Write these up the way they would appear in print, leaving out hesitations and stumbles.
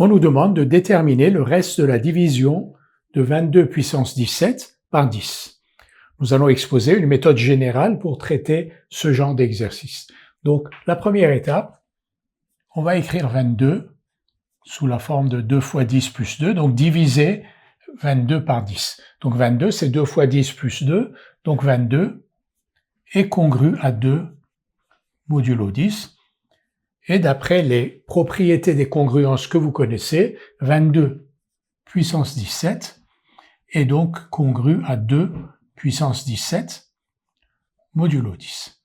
on nous demande de déterminer le reste de la division de 22 puissance 17 par 10. Nous allons exposer une méthode générale pour traiter ce genre d'exercice. Donc, la première étape, on va écrire 22 sous la forme de 2 fois 10 plus 2, donc diviser 22 par 10. Donc 22, c'est 2 fois 10 plus 2, donc 22 est congru à 2 modulo 10. Et d'après les propriétés des congruences que vous connaissez, 22 puissance 17 est donc congru à 2 puissance 17 modulo 10.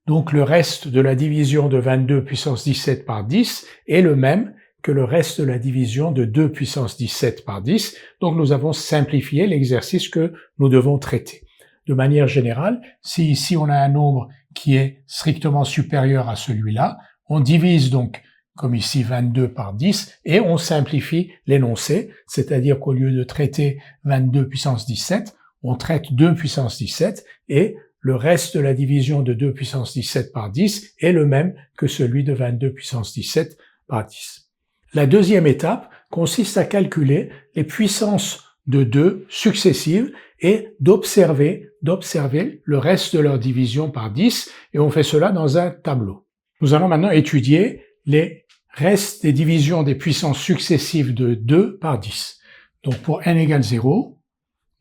Donc le reste de la division de 22 puissance 17 par 10 est le même que le reste de la division de 2 puissance 17 par 10. Donc nous avons simplifié l'exercice que nous devons traiter. De manière générale, si ici on a un nombre qui est strictement supérieur à celui-là, on divise donc, comme ici, 22 par 10 et on simplifie l'énoncé, c'est-à-dire qu'au lieu de traiter 22 puissance 17, on traite 2 puissance 17 et le reste de la division de 2 puissance 17 par 10 est le même que celui de 22 puissance 17 par 10. La deuxième étape consiste à calculer les puissances de 2 successives et d'observer le reste de leur division par 10 et on fait cela dans un tableau. Nous allons maintenant étudier les restes des divisions des puissances successives de 2 par 10. Donc pour n égale 0,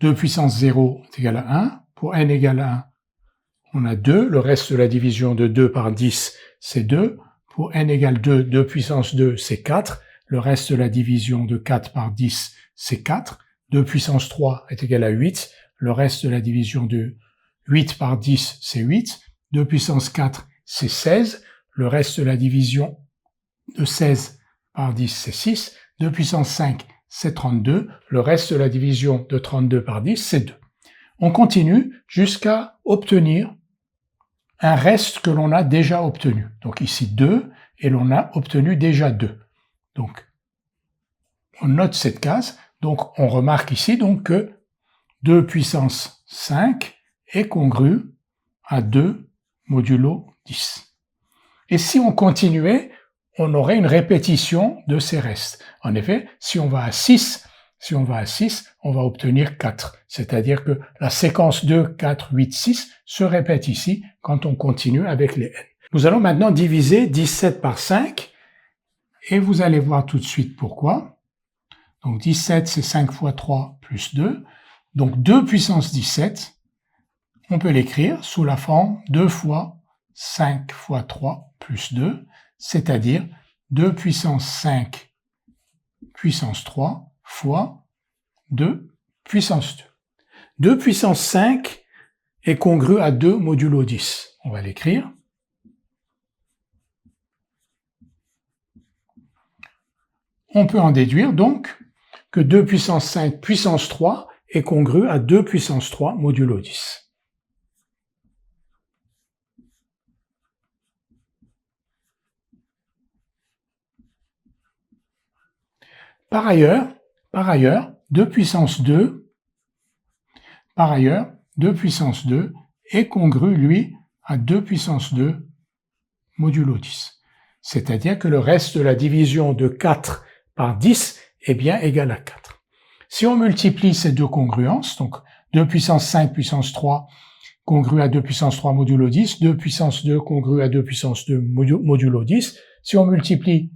2 puissance 0 est égal à 1. Pour n égale 1, on a 2. Le reste de la division de 2 par 10, c'est 2. Pour n égale 2, 2 puissance 2, c'est 4. Le reste de la division de 4 par 10, c'est 4. 2 puissance 3 est égal à 8. Le reste de la division de 8 par 10, c'est 8. 2 puissance 4, c'est 16. Le reste de la division de 16 par 10, c'est 6. 2 puissance 5, c'est 32. Le reste de la division de 32 par 10, c'est 2. On continue jusqu'à obtenir un reste que l'on a déjà obtenu. Donc ici 2, et l'on a obtenu déjà 2. Donc, on note cette case. Donc, on remarque ici donc que 2 puissance 5 est congru à 2 modulo 10. Et si on continuait, on aurait une répétition de ces restes. En effet, si on va à 6, on va obtenir 4. C'est-à-dire que la séquence 2, 4, 8, 6 se répète ici quand on continue avec les n. Nous allons maintenant diviser 17 par 5 et vous allez voir tout de suite pourquoi. Donc 17, c'est 5 fois 3 plus 2. Donc 2 puissance 17, on peut l'écrire sous la forme 2 fois 5 fois 3 plus 2, c'est-à-dire 2 puissance 5 puissance 3 fois 2 puissance 2. 2 puissance 5 est congru à 2 modulo 10. On va l'écrire. On peut en déduire donc que 2 puissance 5 puissance 3 est congru à 2 puissance 3 modulo 10. Par ailleurs, 2 puissance 2 est congru, lui, à 2 puissance 2 modulo 10. C'est-à-dire que le reste de la division de 4 par 10 est bien égal à 4. Si on multiplie ces deux congruences, donc 2 puissance 5 puissance 3 congru à 2 puissance 3 modulo 10, 2 puissance 2 congru à 2 puissance 2 modulo 10, si on multiplie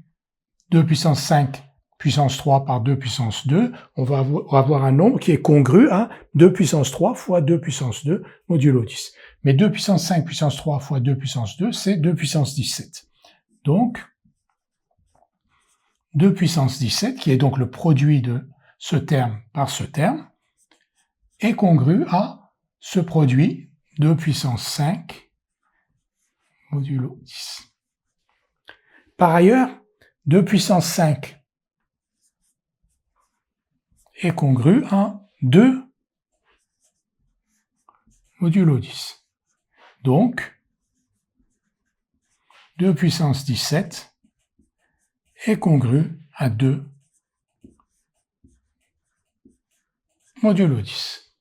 2 puissance 5 puissance 3 par 2 puissance 2, on va avoir un nombre qui est congru à 2 puissance 3 fois 2 puissance 2 modulo 10. Mais 2 puissance 5 puissance 3 fois 2 puissance 2, c'est 2 puissance 17. Donc, 2 puissance 17, qui est donc le produit de ce terme par ce terme, est congru à ce produit 2 puissance 5 modulo 10. Par ailleurs, 2 puissance 5 est congru à 2 modulo 10. Donc, 2 puissance 17 est congru à 2 modulo 10.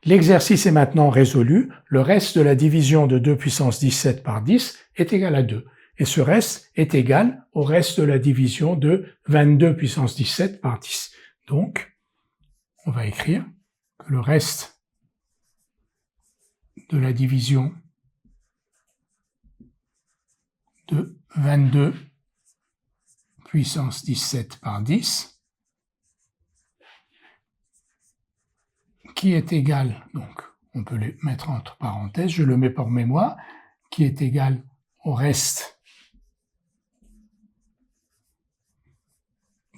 L'exercice est maintenant résolu. Le reste de la division de 2 puissance 17 par 10 est égal à 2. et ce reste est égal au reste de la division de 22 puissance 17 par 10. Donc, on va écrire que le reste de la division de 22 puissance 17 par 10, qui est égal, donc on peut les mettre entre parenthèses, je le mets pour mémoire, qui est égal au reste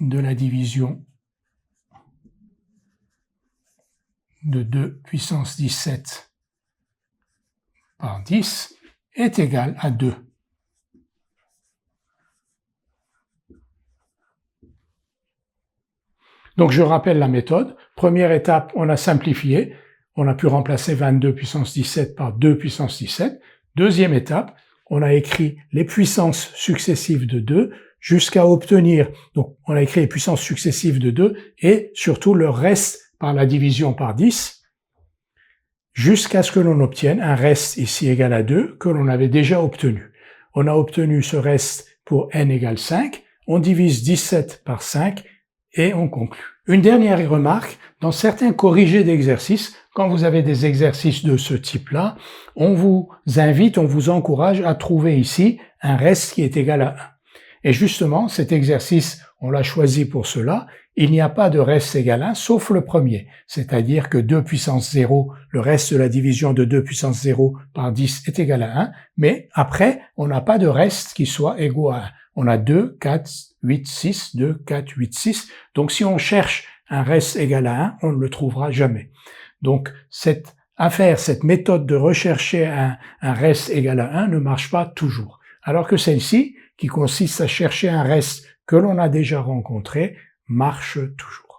de la division de 2 puissance 17 par 10 est égal à 2. Donc je rappelle la méthode. Première étape, on a simplifié. On a pu remplacer 22 puissance 17 par 2 puissance 17. Deuxième étape, on a écrit les puissances successives de 2 jusqu'à obtenir, donc on a écrit les puissances successives de 2 et surtout le reste par la division par 10 jusqu'à ce que l'on obtienne un reste ici égal à 2 que l'on avait déjà obtenu. On a obtenu ce reste pour n égale 5, on divise 17 par 5 et on conclut. Une dernière remarque, dans certains corrigés d'exercices, quand vous avez des exercices de ce type-là, on vous invite, on vous encourage à trouver ici un reste qui est égal à 1. Et justement, cet exercice, on l'a choisi pour cela, il n'y a pas de reste égal à 1 sauf le premier, c'est-à-dire que 2 puissance 0, le reste de la division de 2 puissance 0 par 10 est égal à 1, mais après, on n'a pas de reste qui soit égaux à 1. On a 2, 4, 8, 6, 2, 4, 8, 6. Donc si on cherche un reste égal à 1, on ne le trouvera jamais. Donc cette méthode de rechercher un reste égal à 1 ne marche pas toujours. Alors que celle-ci, qui consiste à chercher un reste que l'on a déjà rencontré, marche toujours.